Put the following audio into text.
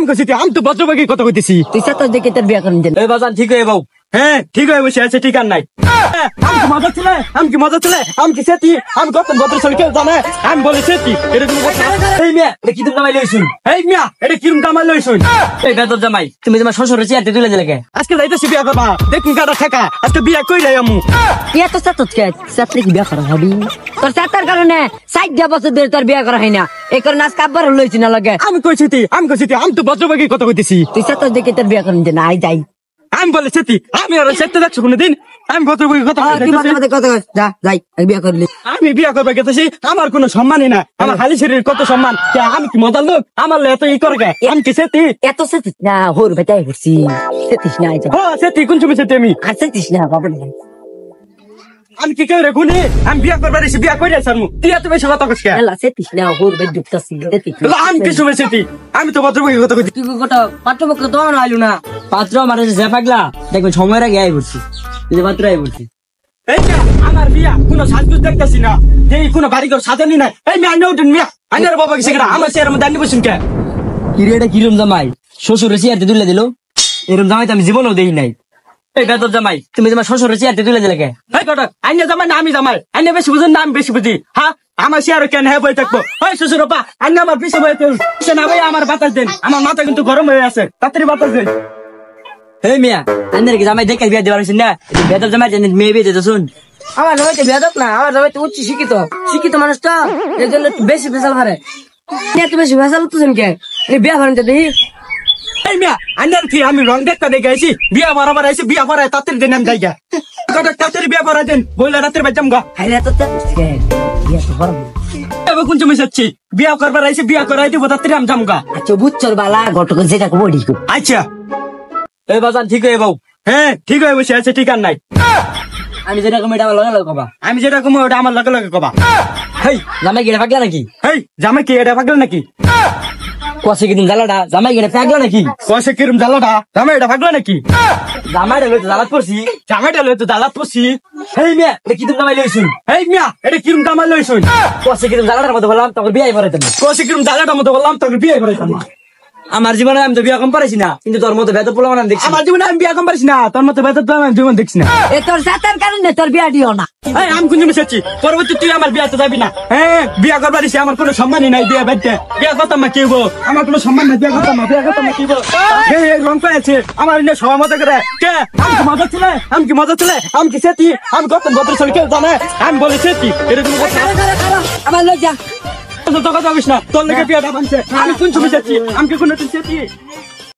আমি কইছি আমি তো ভদ্রভাবে কথা কইতেছি। তুই সাথে দেখে তোর বিয়ে করেন এই বাজান ঠিক হয়ে বাবু। হ্যাঁ ঠিক হয়ে বসে আছে, ঠিক আর নাই। আমি কি মজা ছিল, আমি কি সেটি, আমি কত ভদ্র ছেলে কেউ জানে, আমি বলে সেটি এটা কোনো কথা? এই মিয়া এটা কি তুমি জামাই লইছুন? এই মিয়া এটা কিরম কামাল লইছুন? এই বেদর জামাই তুমি তোমার শ্বশুরের চেয়ারতে তুলে দিলে কে? আজকে যাইতেছি বিয়া করবা, দেখুন কাটা ঠেকা, আজকে বিয়া কইলাই আমু। তুই এত সাথে সাথে কি বিয়ে করা হবি? তোর সাথের কারণে 60 বছর ধরে তোর বিয়ে করা হয় না, এই কারণে আজকে আব্বার লইছি না লাগে। আমি কইছি আমি তো ভদ্রভাবে কথা কইতেছি। তুই সাথে দেখে তোর বিয়ে করেন না, আই যাই। আমি বলে সেটি, আমি আর সেটি দেখছো কোনদিন? আমি ভদ্রভাবে কথা কইতেছি। যা যাই বিয়ে করলি। আমি বিয়া করবে গেতেছি, আমার কোনো সম্মানই না, আমার হালি শরীরের কত সম্মান। আমি কি মজার লোক, আমার এত ই করে? আমি কি সেটি? এত সেতিস না, হোর বেটাই করছি। সেতিস না, সেটি কোন সময় সেটি? আমি আর সেতিস না বাবা। আমি কি করে গুনি? আমি বিয়া করবার এসে বিয়া করে আসলাম, তুই এত বেশি কথা কইস কেন? এলা সেতিস না, হোর বেট ডুবতাছি। আমি কি সময় সেটি? আমি তো ভদ্রভাবে কথা কইছি। তুই কত পাত্রপক্ষ তো আমার আইলু না। পাত্র আমার যে পাগলা দেখবেন সময়ের আগে আই পড়ছি, যে পাত্র আই পড়ছি। এই যে আমার বিয়া কোনো সাজগুজ দেখতেছি না, এই কোনো বাড়ি ঘর সাজানি নাই। এই মেয়ে আইনা উঠুন, মেয়া আইনার বাবা গেছে কেনা, আমার চেয়ারের মধ্যে আনি বসুন কে? কিরে এটা কিরম জামাই শ্বশুরের চেয়ারতে তুলে দিল? এরকম জামাই তো আমি জীবনেও দেখি নাই। এই বেদর জামাই তুমি তোমার শ্বশুরের চেয়ারতে তুলে দিলে কে? এই কটা আইনা জামাই না আমি জামাই, আইনা বেশি বুঝুন না আমি বেশি বুঝি। হ্যাঁ আমার চেয়ারে কেন হ্যাঁ বই থাকবো? ওই শ্বশুর বাবা আইনা আমার পিছে বই না ভাই, আমার বাতাস দেন, আমার মাথা কিন্তু গরম হয়ে আছে, তাড়াতাড়ি বাতাস দেন। এই মিয়া আন্দার কি জামাই দেখে বিয়া দেওয়ার না? বেদর জামাই মেয়ে বিয়ে দিতে শুন। আমার জামাই তো বেদক না, আমার জামাই তো উচ্চ শিক্ষিত শিক্ষিত মানুষ তো, এর জন্য একটু বেশি ভেজাল করে। এত বেশি ভেজাল উঠতেছেন কে? বিয়া করেন তো দেখি। এই মিয়া আইনার কি আমি রং দেখতে দেখে আইছি, বিয়া বরাবর আইছি, বিয়া করায় তাড়াতাড়ি দেন আমি যাইগা। কটা তাড়াতাড়ি বিয়া করাই দেন, বইলে রাতের বাজাম গা। হাইলে তো বিয়া তো করবো। এবার কোন সময় যাচ্ছি, বিয়া করবার আইছি, বিয়া করাই দিব, তাড়াতাড়ি আমি যাম গা। আচ্ছা বুঝছর বালা ঘটক যেটা কবো ঠিক। আচ্ছা এই বাজান ঠিক হয়ে বাবু। হ্যাঁ ঠিক হয়ে বসে আছে, ঠিক আর নাই। আমি যেটা কম এটা আমার লগে লগে কবা। আমি যেটা কমো ওটা আমার লগে লগে কবা। হেই জামাই গেড়ে পাগলা নাকি? এই জামাই কি এটা পাগল নাকি? কষে কিরম জ্বালাটা জামাই গেড়ে পাগলা নাকি? কষে কিরম জ্বালাটা, জামাই এটা পাগল নাকি? জামাইটা লইতে জ্বালাত পড়ছি। জামাইটা লইতে দালাত পড়ছি। এই মিয়া এটা কি তুমি জামাই লইছুন? এই মিয়া এটা কিরম কামাল লইছুন? কষে কিরম জ্বালাটার মধ্যে বললাম তখন বিয়াই পড়াইতাম না। কষে কিরম জ্বালাটার মতো বললাম, তোকে বিয়ে করাইতাম না। আমার জীবনে আমি তো বিয়া কম পারিছি না, কিন্তু তোর মতো বেদ পোলা আমি দেখছি। আমার জীবনে আমি বিয়া কম পারিস না, তোর মতো বেতন তো আমি জীবন দেখছি না। এ তোর জাতার কারণে তোর বিয়া দিও না। এই আমি কোন জিনিস আছি, পরবর্তী তুই আমার বিয়াতে যাবি না। হ্যাঁ বিয়া করবার এসে আমার কোনো সম্মানই নাই, বিয়া বাড়িতে বিয়া করতাম না কেউ, আমার কোনো সম্মান নাই, বিয়া করতাম না কেউ। এই রং পেয়েছে আমার এনে সবার মতো করে কে? আমি কি মজা ছিল, আমি কি সেটি, আমি করতাম ভদ্র ছেলে কেউ জানে, আমি বলে সেটি এটা কোনো কথা? আমার লজ্জা। তো কথা বলিস না, তোর লেগে বিয়াটা ভাঙছে। আমি কোন ছবি যাচ্ছি, আমি কি কোনো সেটি?